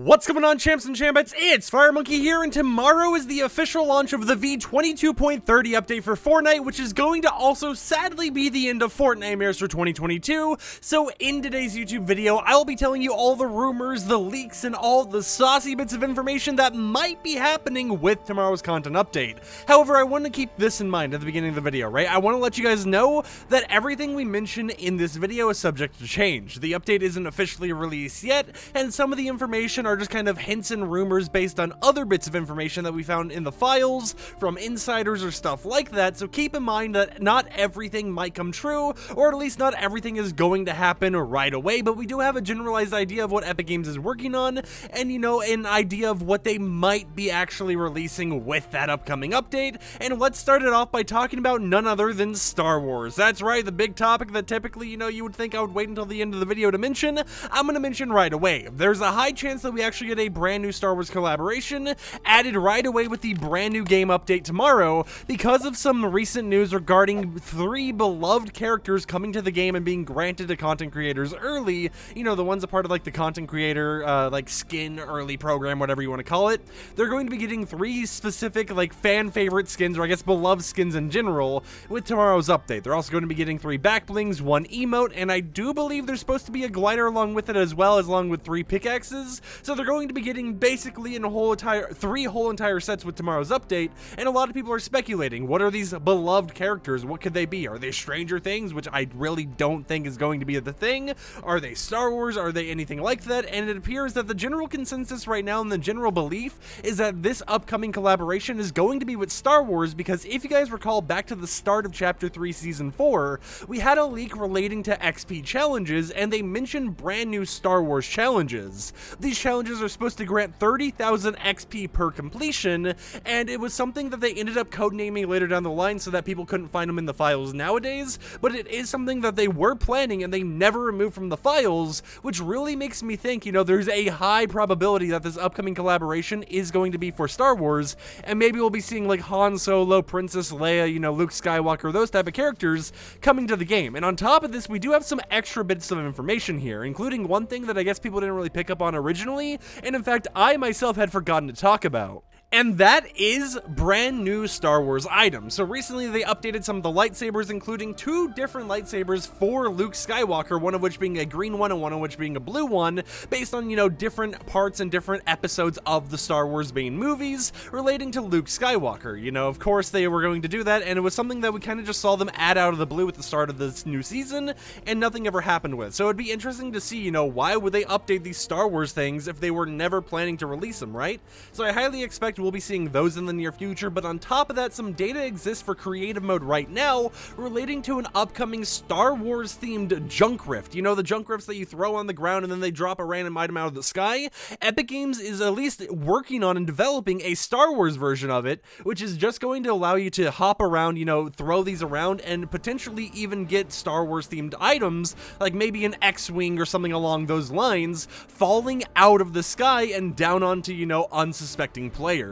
What's going on, champs and chambettes? It's FireMonkey here, and tomorrow is the official launch of the v22.30 update for Fortnite, which is going to also sadly be the end of Fortnite for 2022. So in today's YouTube video, I will be telling you all the rumors, the leaks, and all the saucy bits of information that might be happening with tomorrow's content update. However, I want to keep this in mind at the beginning of the video, right? I want to let you guys know that everything we mention in this video is subject to change. The update isn't officially released yet, and some of the information are just kind of hints and rumors based on other bits of information that we found in the files from insiders or stuff like that. So keep in mind that not everything might come true, or at least not everything is going to happen right away, but we do have a generalized idea of what Epic Games is working on, and an idea of what they might be actually releasing with that upcoming update. And let's start it off by talking about none other than Star Wars. That's right, the big topic that typically, you would think I would wait until the end of the video to mention, I'm going to mention right away. There's a high chance that we actually get a brand new Star Wars collaboration added right away with the brand new game update tomorrow because of some recent news regarding 3 beloved characters coming to the game and being granted to content creators early. The ones a part of like the content creator skin early program, whatever you want to call it. They're going to be getting 3 specific fan favorite skins, or I guess beloved skins in general, with tomorrow's update. They're also going to be getting 3 back blings, 1 emote, and I do believe there's supposed to be a glider along with it as well, along with 3 pickaxes. So they're going to be getting basically in a 3 whole entire sets with tomorrow's update, and a lot of people are speculating, what are these beloved characters? What could they be? Are they Stranger Things, which I really don't think is going to be the thing? Are they Star Wars? Are they anything like that? And it appears that the general consensus right now and the general belief is that this upcoming collaboration is going to be with Star Wars, because if you guys recall back to the start of Chapter 3 Season 4, we had a leak relating to XP challenges, and they mentioned brand new Star Wars challenges. These challenges are supposed to grant 30,000 XP per completion, and it was something that they ended up codenaming later down the line so that people couldn't find them in the files nowadays, but it is something that they were planning and they never removed from the files, which really makes me think, there's a high probability that this upcoming collaboration is going to be for Star Wars, and maybe we'll be seeing like Han Solo, Princess Leia, Luke Skywalker, those type of characters coming to the game. And on top of this, we do have some extra bits of information here, including one thing that I guess people didn't really pick up on originally, and in fact I myself had forgotten to talk about. And that is brand new Star Wars items. So recently they updated some of the lightsabers, including 2 different lightsabers for Luke Skywalker, one of which being a green one and one of which being a blue one, based on, different parts and different episodes of the Star Wars main movies relating to Luke Skywalker. Of course they were going to do that, and it was something that we kind of just saw them add out of the blue at the start of this new season, and nothing ever happened with. So it'd be interesting to see, why would they update these Star Wars things if they were never planning to release them, right? So I highly expect we'll be seeing those in the near future, but on top of that, some data exists for creative mode right now relating to an upcoming Star Wars themed junk rift. The junk rifts that you throw on the ground and then they drop a random item out of the sky? Epic Games is at least working on and developing a Star Wars version of it, which is just going to allow you to hop around, throw these around and potentially even get Star Wars themed items, like maybe an X-Wing or something along those lines, falling out of the sky and down onto, unsuspecting players.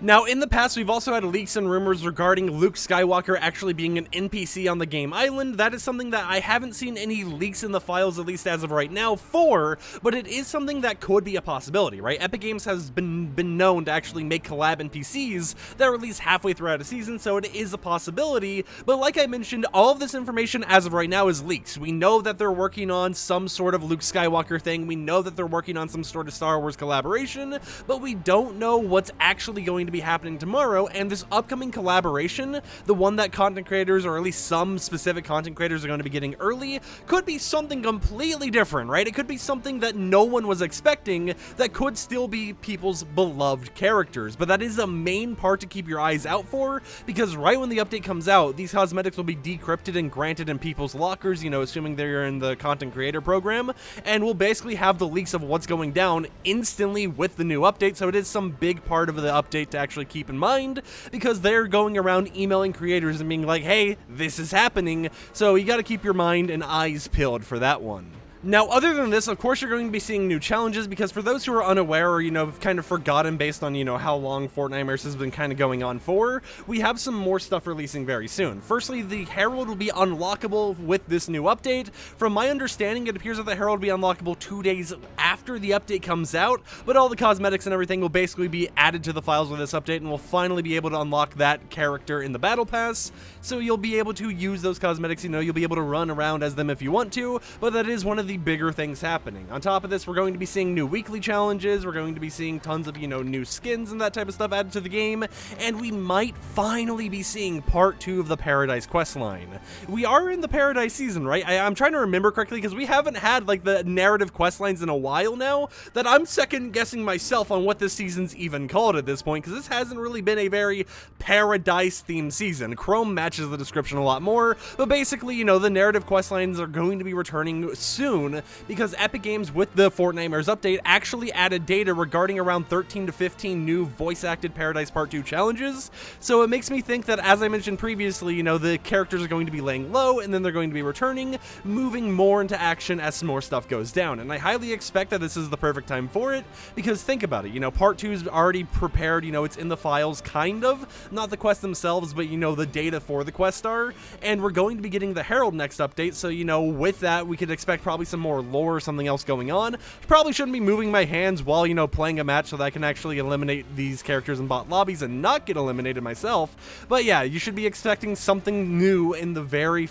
Now, in the past, we've also had leaks and rumors regarding Luke Skywalker actually being an NPC on the game island. That is something that I haven't seen any leaks in the files, at least as of right now, but it is something that could be a possibility, right? Epic Games has been known to actually make collab NPCs that release halfway throughout a season, so it is a possibility, but like I mentioned, all of this information as of right now is leaks. We know that they're working on some sort of Luke Skywalker thing, we know that they're working on some sort of Star Wars collaboration, but we don't know what's actually going to be happening tomorrow. And this upcoming collaboration, the one that content creators, or at least some specific content creators, are going to be getting early, could be something completely different, right? It could be something that no one was expecting, that could still be people's beloved characters, but that is a main part to keep your eyes out for, because right when the update comes out, these cosmetics will be decrypted and granted in people's lockers, assuming they're in the content creator program, and we'll basically have the leaks of what's going down instantly with the new update. So it is some big part of the update to actually keep in mind, because they're going around emailing creators and being like, hey, this is happening, so you got to keep your mind and eyes peeled for that one. Now, other than this, of course, you're going to be seeing new challenges, because for those who are unaware or, have kind of forgotten based on, how long Fortnite has been kind of going on for, we have some more stuff releasing very soon. Firstly, the Herald will be unlockable with this new update. From my understanding, it appears that the Herald will be unlockable 2 days after the update comes out, but all the cosmetics and everything will basically be added to the files with this update, and we'll finally be able to unlock that character in the Battle Pass, so you'll be able to use those cosmetics, you'll be able to run around as them if you want to, but that is one of the bigger things happening. On top of this, we're going to be seeing new weekly challenges, we're going to be seeing tons of, new skins and that type of stuff added to the game, and we might finally be seeing part 2 of the Paradise questline. We are in the Paradise season, right? I'm trying to remember correctly, because we haven't had, the narrative questlines in a while now, that I'm second guessing myself on what this season's even called at this point, because this hasn't really been a very Paradise-themed season. Chrome matches the description a lot more, but basically, the narrative questlines are going to be returning soon, because Epic Games with the Fortnite update actually added data regarding around 13 to 15 new voice-acted Paradise Part 2 challenges, so it makes me think that, as I mentioned previously, the characters are going to be laying low, and then they're going to be returning, moving more into action as some more stuff goes down, and I highly expect that this is the perfect time for it, because think about it, Part 2 is already prepared, it's in the files, kind of, not the quests themselves, but, the data for the quest are, and we're going to be getting the Herald next update, so, with that, we could expect probably some more lore or something else going on. Probably shouldn't be moving my hands while, playing a match so that I can actually eliminate these characters in bot lobbies and not get eliminated myself, but yeah, you should be expecting something new in the very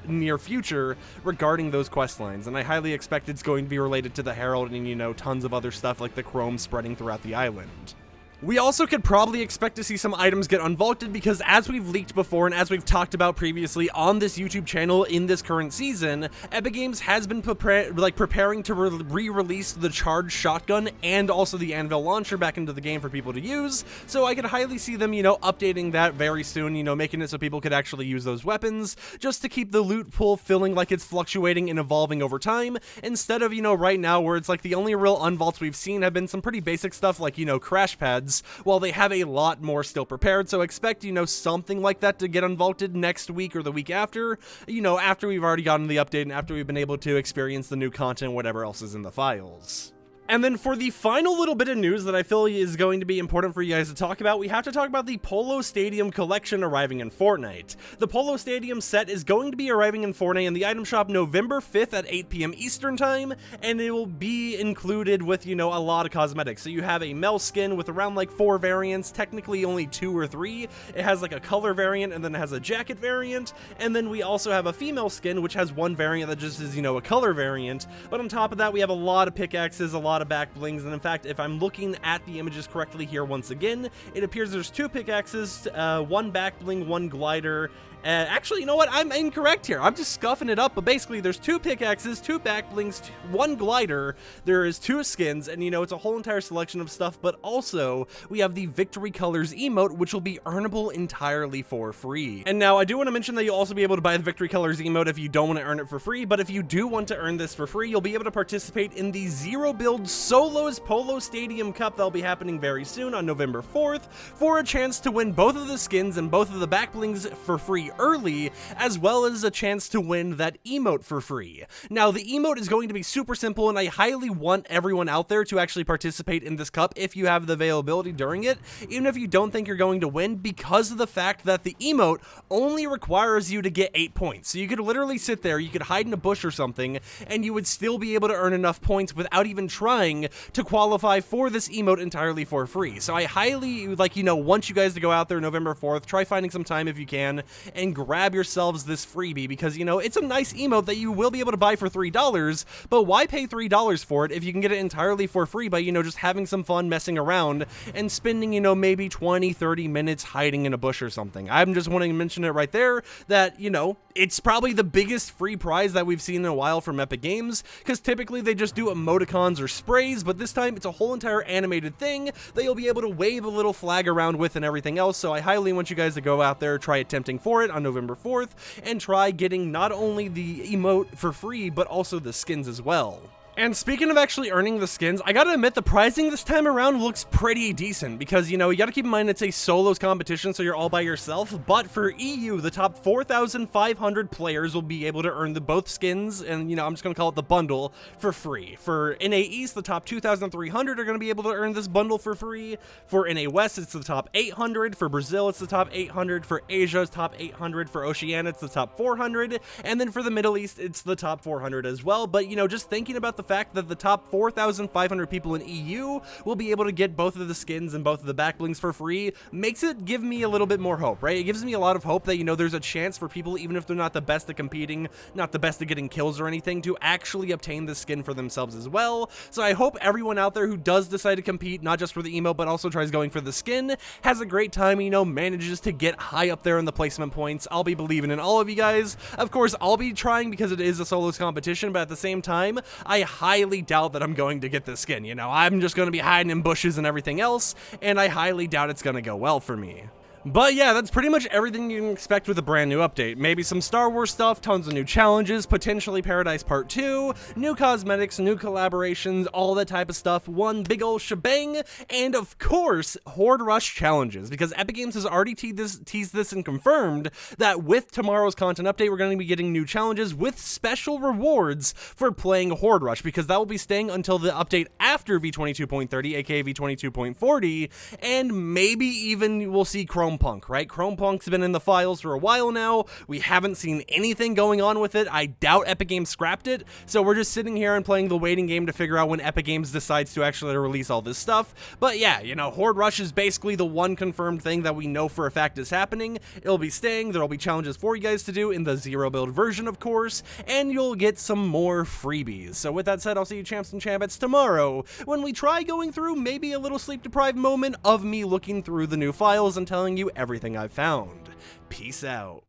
near future regarding those quest lines, and I highly expect it's going to be related to the Herald and, tons of other stuff like the Chrome spreading throughout the island. We also could probably expect to see some items get unvaulted, because as we've leaked before and as we've talked about previously on this YouTube channel in this current season, Epic Games has been preparing to re-release the charged shotgun and also the anvil launcher back into the game for people to use, so I could highly see them, updating that very soon, making it so people could actually use those weapons, just to keep the loot pool feeling like it's fluctuating and evolving over time, instead of, right now where it's like the only real unvaults we've seen have been some pretty basic stuff like, crash pads, while they have a lot more still prepared, so expect, something like that to get unvaulted next week or the week after, after we've already gotten the update and after we've been able to experience the new content, whatever else is in the files. And then for the final little bit of news that I feel is going to be important for you guys to talk about, we have to talk about the Polo Stadium collection arriving in Fortnite. The Polo Stadium set is going to be arriving in Fortnite in the item shop November 5th at 8 p.m. Eastern time, and it will be included with, a lot of cosmetics. So you have a Mel skin with around 4 variants, technically only 2 or 3. It has a color variant, and then it has a jacket variant, and then we also have a female skin which has 1 variant that just is, a color variant. But on top of that, we have a lot of pickaxes, a lot of back blings, and in fact, if I'm looking at the images correctly here once again, it appears there's 2 pickaxes, 1 back bling, 1 glider. Actually, you know what? I'm incorrect here. I'm just scuffing it up, but basically there's 2 pickaxes, 2 back blings, 1 glider, there is 2 skins, and it's a whole entire selection of stuff, but also we have the Victory Colors emote, which will be earnable entirely for free. And now I do want to mention that you'll also be able to buy the Victory Colors emote if you don't want to earn it for free, but if you do want to earn this for free, you'll be able to participate in the Zero Build Solos Polo Stadium Cup that'll be happening very soon on November 4th for a chance to win both of the skins and both of the back blings for free early, as well as a chance to win that emote for free. Now, the emote is going to be super simple, and I highly want everyone out there to actually participate in this cup if you have the availability during it, even if you don't think you're going to win, because of the fact that the emote only requires you to get 8 points. So you could literally sit there, you could hide in a bush or something, and you would still be able to earn enough points without even trying to qualify for this emote entirely for free. So I highly, want you guys to go out there November 4th, try finding some time if you can, and grab yourselves this freebie, because, it's a nice emote that you will be able to buy for $3, but why pay $3 for it if you can get it entirely for free by, just having some fun messing around and spending, maybe 20-30 minutes hiding in a bush or something. I'm just wanting to mention it right there that, it's probably the biggest free prize that we've seen in a while from Epic Games, because typically they just do emoticons or sprays, but this time it's a whole entire animated thing that you'll be able to wave a little flag around with and everything else, so I highly want you guys to go out there, try attempting for it on November 4th, and try getting not only the emote for free, but also the skins as well. And speaking of actually earning the skins, I gotta admit the prizing this time around looks pretty decent because, you know, you gotta keep in mind it's a solos competition, so you're all by yourself, but for EU, the top 4,500 players will be able to earn both skins, and, you know, I'm just gonna call it the bundle, for free. For NA East, the top 2,300 are gonna be able to earn this bundle for free. For NA West, it's the top 800. For Brazil, it's the top 800. For Asia, it's top 800. For Oceania, it's the top 400. And then for the Middle East, it's the top 400 as well. But, you know, just thinking about the fact that the top 4,500 people in EU will be able to get both of the skins and both of the back blings for free makes it give me a little bit more hope, right? It gives me a lot of hope that, you know, there's a chance for people, even if they're not the best at competing, not the best at getting kills or anything, to actually obtain the skin for themselves as well. So I hope everyone out there who does decide to compete, not just for the emote, but also tries going for the skin, has a great time, you know, manages to get high up there in the placement points. I'll be believing in all of you guys. Of course, I'll be trying because it is a solos competition, but at the same time, I highly doubt that I'm going to get this skin, you know? I'm just going to be hiding in bushes and everything else, and I highly doubt it's going to go well for me. But yeah, that's pretty much everything you can expect with a brand new update. Maybe some Star Wars stuff, tons of new challenges, potentially Paradise Part 2, new cosmetics, new collaborations, all that type of stuff, one big ol' shebang, and of course, Horde Rush challenges, because Epic Games has already teased this and confirmed that with tomorrow's content update, we're going to be getting new challenges with special rewards for playing Horde Rush, because that will be staying until the update after v22.30, aka v22.40, and maybe even we'll see Chrome Punk, right? Chrome Punk's been in the files for a while now. We haven't seen anything going on with it. I doubt Epic Games scrapped it, so we're just sitting here and playing the waiting game to figure out when Epic Games decides to actually release all this stuff. But yeah, you know, Horde Rush is basically the one confirmed thing that we know for a fact is happening. It'll be staying. There'll be challenges for you guys to do in the zero build version, of course, and you'll get some more freebies. So with that said, I'll see you champs and champettes tomorrow when we try going through maybe a little sleep deprived moment of me looking through the new files and telling you everything I've found. Peace out.